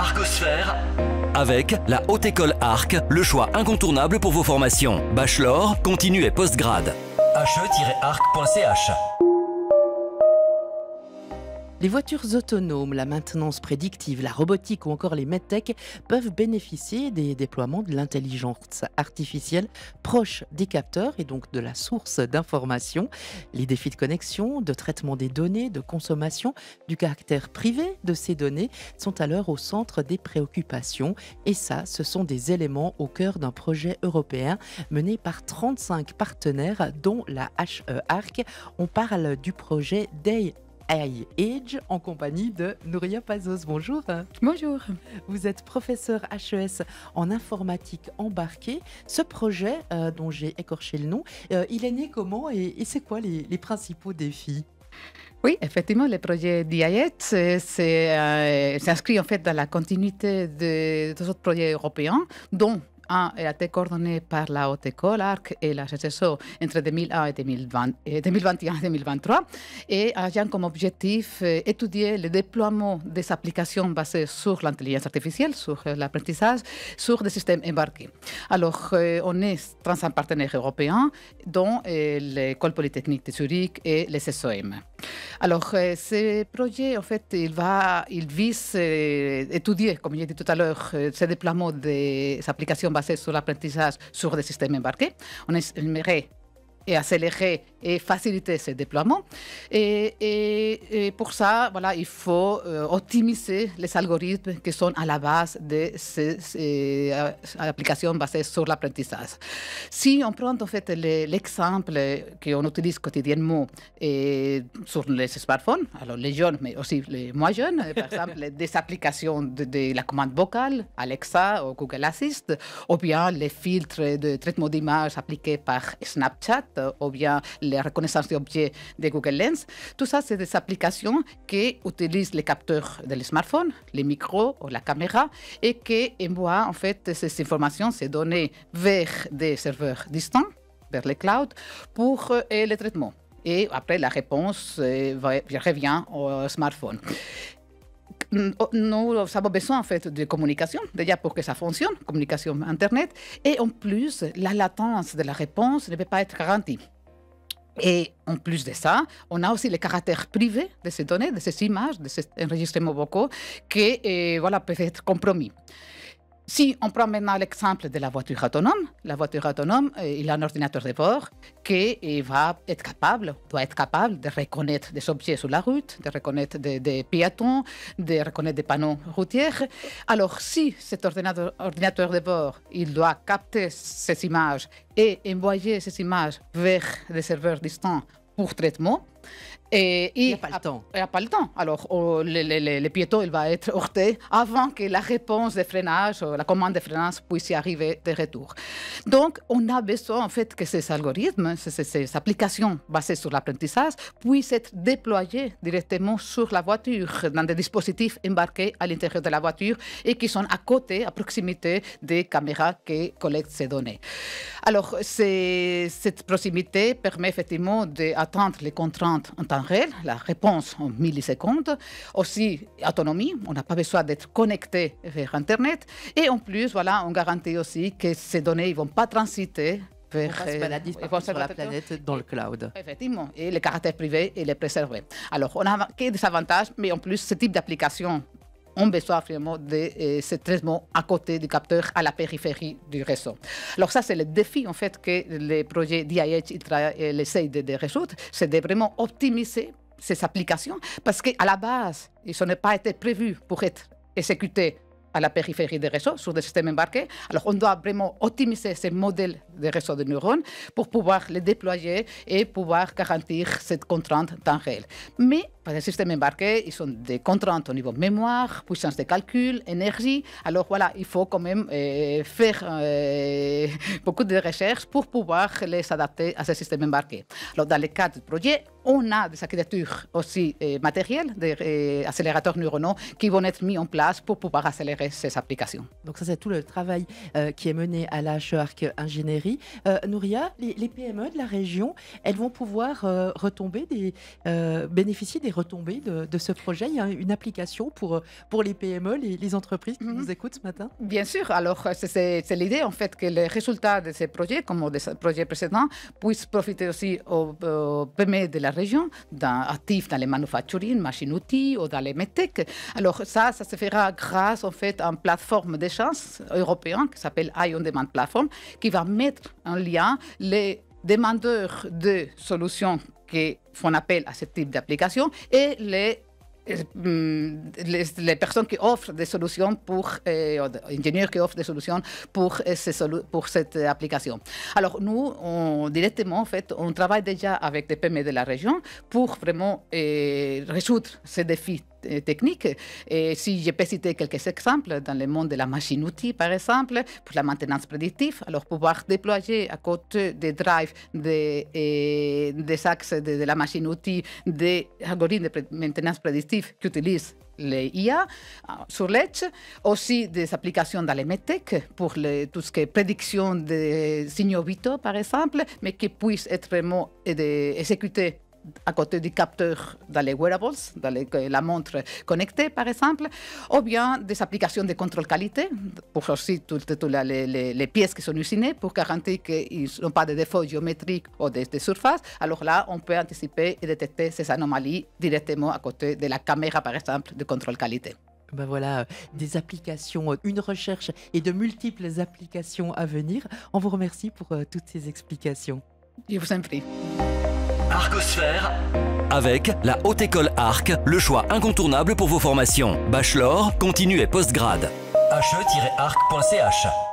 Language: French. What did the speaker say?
Arcosphère avec la Haute École Arc, le choix incontournable pour vos formations. Bachelor, continu et postgrad. he-arc.ch. Les voitures autonomes, la maintenance prédictive, la robotique ou encore les medtech peuvent bénéficier des déploiements de l'intelligence artificielle proche des capteurs et donc de la source d'information. Les défis de connexion, de traitement des données, de consommation, du caractère privé de ces données sont alors au centre des préoccupations. Et ça, ce sont des éléments au cœur d'un projet européen mené par 35 partenaires dont la HE-Arc. On parle du projet Day Age en compagnie de Nouria Pazos. Bonjour. Bonjour. Vous êtes professeur HES en informatique embarquée. Ce projet, dont j'ai écorché le nom, il est né comment et c'est quoi les principaux défis ? Oui, effectivement, le projet DIAET s'inscrit en fait dans la continuité de d'autres projets européens, dont un a été coordonné par la Haute École Arc et la CSSO entre 2001 et 2021 et 2023 et ayant comme objectif étudier le déploiement des applications basées sur l'intelligence artificielle, sur l'apprentissage, sur des systèmes embarqués. Alors, on est 35 partenaires européens, dont l'École Polytechnique de Zurich et les SOM. Alors, ce projet, en fait, il vise étudier, comme j'ai dit tout à l'heure, ce déploiement des applications basées sur l'apprentissage sur des systèmes embarqués. On aimerait accélérer et faciliter ce déploiement. Et pour ça, voilà, il faut optimiser les algorithmes qui sont à la base de ces applications basées sur l'apprentissage. Si on prend en fait l'exemple qu'on utilise quotidiennement sur les smartphones, alors les jeunes, mais aussi les moins jeunes, par exemple des applications de la commande vocale, Alexa ou Google Assist, ou bien les filtres de traitement d'image appliqués par Snapchat, ou bien la reconnaissance d'objets de Google Lens. Tout ça, c'est des applications qui utilisent les capteurs des smartphones, les micros ou la caméra, et qui envoient en fait ces informations, ces données vers des serveurs distants, vers les clouds, pour le traitement. Et après, la réponse revient au smartphone. Nous avons besoin en fait de communication, déjà pour que ça fonctionne, communication Internet, et en plus, la latence de la réponse ne peut pas être garantie. Et en plus de ça, on a aussi le caractère privé de ces données, de ces images, de ces enregistrements vocaux qui peuvent être compromis. Si on prend maintenant l'exemple de la voiture autonome, il a un ordinateur de bord qui doit être capable de reconnaître des objets sur la route, de reconnaître des piétons, de reconnaître des panneaux routiers. Alors, si cet ordinateur de bord, il doit capter ces images et envoyer ces images vers des serveurs distants pour traitement, il n'y a pas le temps. Alors, le piéton il va être heurté avant que la réponse de freinage, la commande de freinage puisse y arriver de retour. Donc, on a besoin en fait que ces algorithmes, ces applications basées sur l'apprentissage puissent être déployées directement sur la voiture, dans des dispositifs embarqués à l'intérieur de la voiture et qui sont à côté, à proximité des caméras qui collectent ces données. Alors, cette proximité permet effectivement d'atteindre les contraintes en temps réel, la réponse en millisecondes, aussi autonomie, on n'a pas besoin d'être connecté vers Internet, et en plus, voilà, on garantit aussi que ces données ne vont pas transiter vers... On va se balader sur la planète dans le cloud. Effectivement, et le caractère privé, il est préservé. Alors, on a des avantages, mais en plus, ce type d'application ont besoin vraiment de ce traitement à côté du capteur, à la périphérie du réseau. Alors ça, c'est le défi en fait que le projet DIH essaye de résoudre, c'est de vraiment optimiser ces applications parce qu'à la base, ils n'ont pas été prévus pour être exécutés à la périphérie des réseaux, sur des systèmes embarqués. Alors, on doit vraiment optimiser ces modèles de réseaux de neurones pour pouvoir les déployer et pouvoir garantir cette contrainte en temps réel. Mais, pour les systèmes embarqués, ils ont des contraintes au niveau mémoire, puissance de calcul, énergie. Alors, voilà, il faut quand même faire beaucoup de recherches pour pouvoir les adapter à ces systèmes embarqués. Alors, dans le cadre du projet, on a des architectures aussi matérielles, des accélérateurs neuronaux qui vont être mis en place pour pouvoir accélérer ces applications. Donc ça, c'est tout le travail qui est mené à la HE Arc Ingénierie. Nouria, les PME de la région, elles vont pouvoir bénéficier des retombées de ce projet. Il y a une application pour les PME, les entreprises qui nous écoutent ce matin? Bien sûr. Alors, c'est l'idée, en fait, que les résultats de ces projets, comme des projets précédents, puissent profiter aussi aux PME de la région, actifs dans les manufacturiers, machines-outils ou dans les medtech. Alors, ça se fera grâce, en fait, à une plateforme d'échange européenne qui s'appelle Eye on Demand Platform, qui va mettre en lien les demandeurs de solutions qui font appel à ce type d'application et les personnes qui offrent des solutions ingénieurs qui offrent des solutions pour cette application. Alors nous, directement, en fait, on travaille déjà avec des PME de la région pour vraiment résoudre ces défis techniques. Et si je peux citer quelques exemples, dans le monde de la machine-outil, par exemple, pour la maintenance prédictive, alors pouvoir déployer à côté des drives, des axes de la machine-outil, des algorithmes de maintenance prédictive qui utilisent les IA sur l'Edge, aussi des applications dans les medtech pour tout ce qui est prédiction des signaux vitaux, par exemple, mais qui puissent être vraiment exécutés à côté du capteur dans les wearables, dans la montre connectée par exemple, ou bien des applications de contrôle qualité pour aussi toutes les pièces qui sont usinées pour garantir qu'ils n'ont pas de défauts géométriques ou de surface. Alors là, on peut anticiper et détecter ces anomalies directement à côté de la caméra par exemple de contrôle qualité. Ben voilà, des applications, une recherche et de multiples applications à venir. On vous remercie pour toutes ces explications. Je vous en prie. Arcosphère avec la Haute École Arc, le choix incontournable pour vos formations. Bachelor, continu et postgrad. he-arc.ch